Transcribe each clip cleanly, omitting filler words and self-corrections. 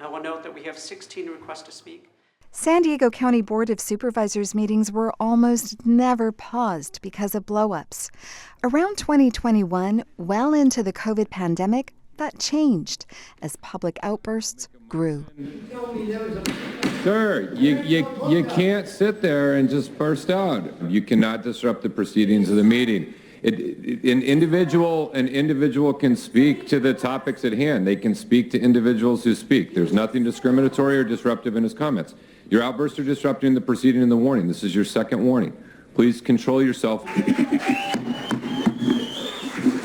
I will note that we have 16 requests to speak. San Diego County Board of Supervisors meetings were almost never paused because of blow-ups. Around 2021, well into the COVID pandemic, that changed as public outbursts grew. Sir, you can't sit there and just burst out. You cannot disrupt the proceedings of the meeting. An individual can speak to the topics at hand. They can speak to individuals who speak. There's nothing discriminatory or disruptive in his comments. Your outbursts are disrupting the proceeding and the warning. This is your second warning. Please control yourself.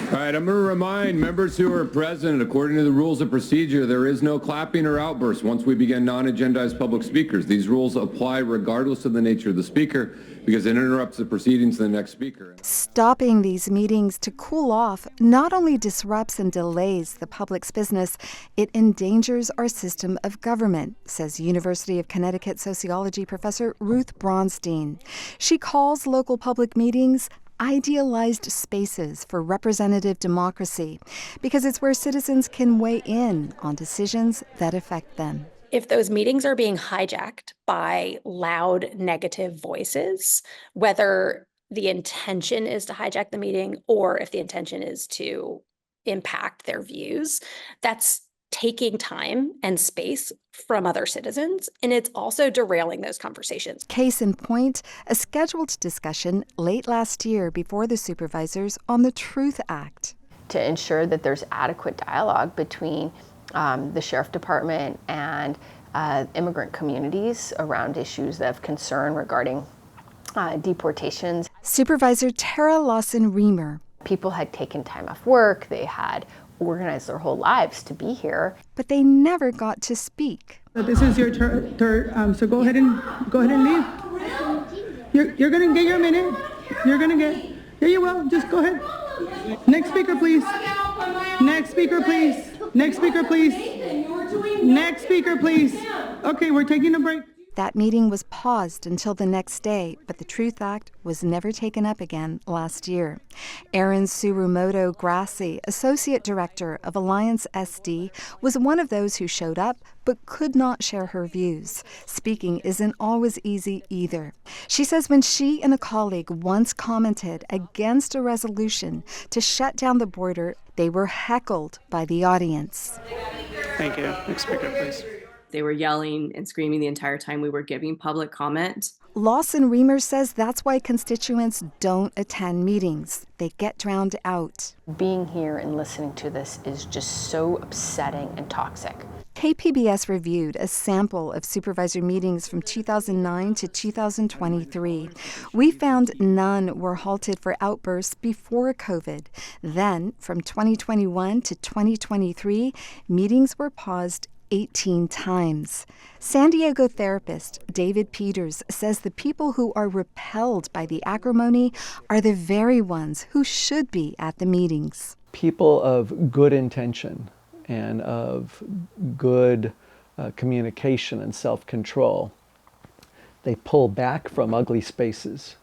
All right, I'm going to remind members who are present, according to the rules of procedure, there is no clapping or outbursts once we begin non-agendized public speakers. These rules apply regardless of the nature of the speaker because it interrupts the proceedings of the next speaker. Stopping these meetings to cool off not only disrupts and delays the public's business, it endangers our system of government, says University of Connecticut sociology professor Ruth Bronstein. She calls local public meetings idealized spaces for representative democracy because it's where citizens can weigh in on decisions that affect them. If those meetings are being hijacked by loud negative voices, whether the intention is to hijack the meeting or if the intention is to impact their views, that's taking time and space from other citizens, and it's also derailing those conversations. Case in point, a scheduled discussion late last year before the supervisors on the Truth Act. To ensure that there's adequate dialogue between the sheriff department and immigrant communities around issues of concern regarding deportations. Supervisor Tara Lawson-Remer. People had taken time off work, they had organized their whole lives to be here. But they never got to speak. So this is your turn, so go ahead and leave. You're gonna get your minute. You're gonna get, yeah, you will, just go ahead. Next speaker, please. Next speaker, please. Next speaker, please. Next speaker, please. Okay, we're taking a break. That meeting was paused until the next day, but the Truth Act was never taken up again last year. Erin Tsurumoto Grassi, Associate Director of Alliance SD, was one of those who showed up but could not share her views. Speaking isn't always easy either. She says when she and a colleague once commented against a resolution to shut down the border, they were heckled by the audience. Thank you. Next speaker, please. They were yelling and screaming the entire time we were giving public comment. Lawson-Remer says that's why constituents don't attend meetings. They get drowned out. Being here and listening to this is just so upsetting and toxic. KPBS reviewed a sample of supervisor meetings from 2009 to 2023. We found none were halted for outbursts before COVID. Then, from 2021 to 2023, meetings were paused 18 times. San Diego therapist David Peters says the people who are repelled by the acrimony are the very ones who should be at the meetings. People of good intention and of good communication and self-control, they pull back from ugly spaces.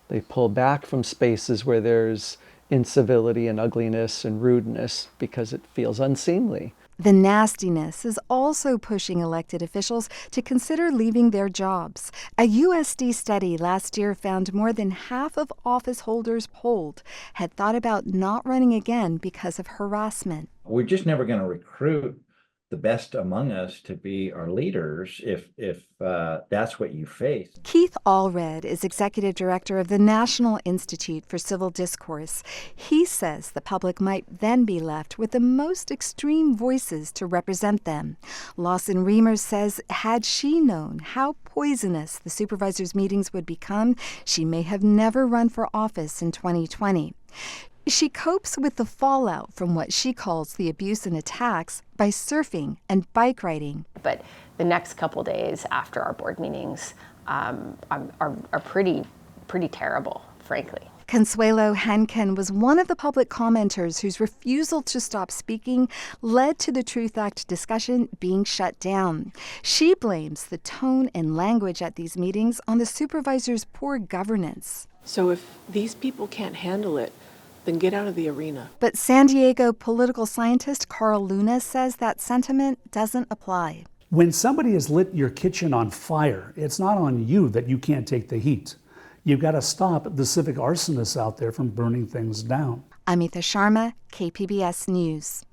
They pull back from spaces where there's incivility and ugliness and rudeness because it feels unseemly. The nastiness is also pushing elected officials to consider leaving their jobs. A USD study last year found more than half of office holders polled had thought about not running again because of harassment. We're just never going to recruit the best among us to be our leaders if that's what you face. Keith Allred is executive director of the National Institute for Civil Discourse. He says the public might then be left with the most extreme voices to represent them. Lawson-Remer says had she known how poisonous the supervisors' meetings would become, she may have never run for office in 2020. She copes with the fallout from what she calls the abuse and attacks by surfing and bike riding. But the next couple days after our board meetings are pretty terrible, frankly. Consuelo Henkin was one of the public commenters whose refusal to stop speaking led to the Truth Act discussion being shut down. She blames the tone and language at these meetings on the supervisors' poor governance. So if these people can't handle it, then get out of the arena. But San Diego political scientist Carl Luna says that sentiment doesn't apply. When somebody has lit your kitchen on fire, it's not on you that you can't take the heat. You've got to stop the civic arsonists out there from burning things down. Amita Sharma, KPBS News.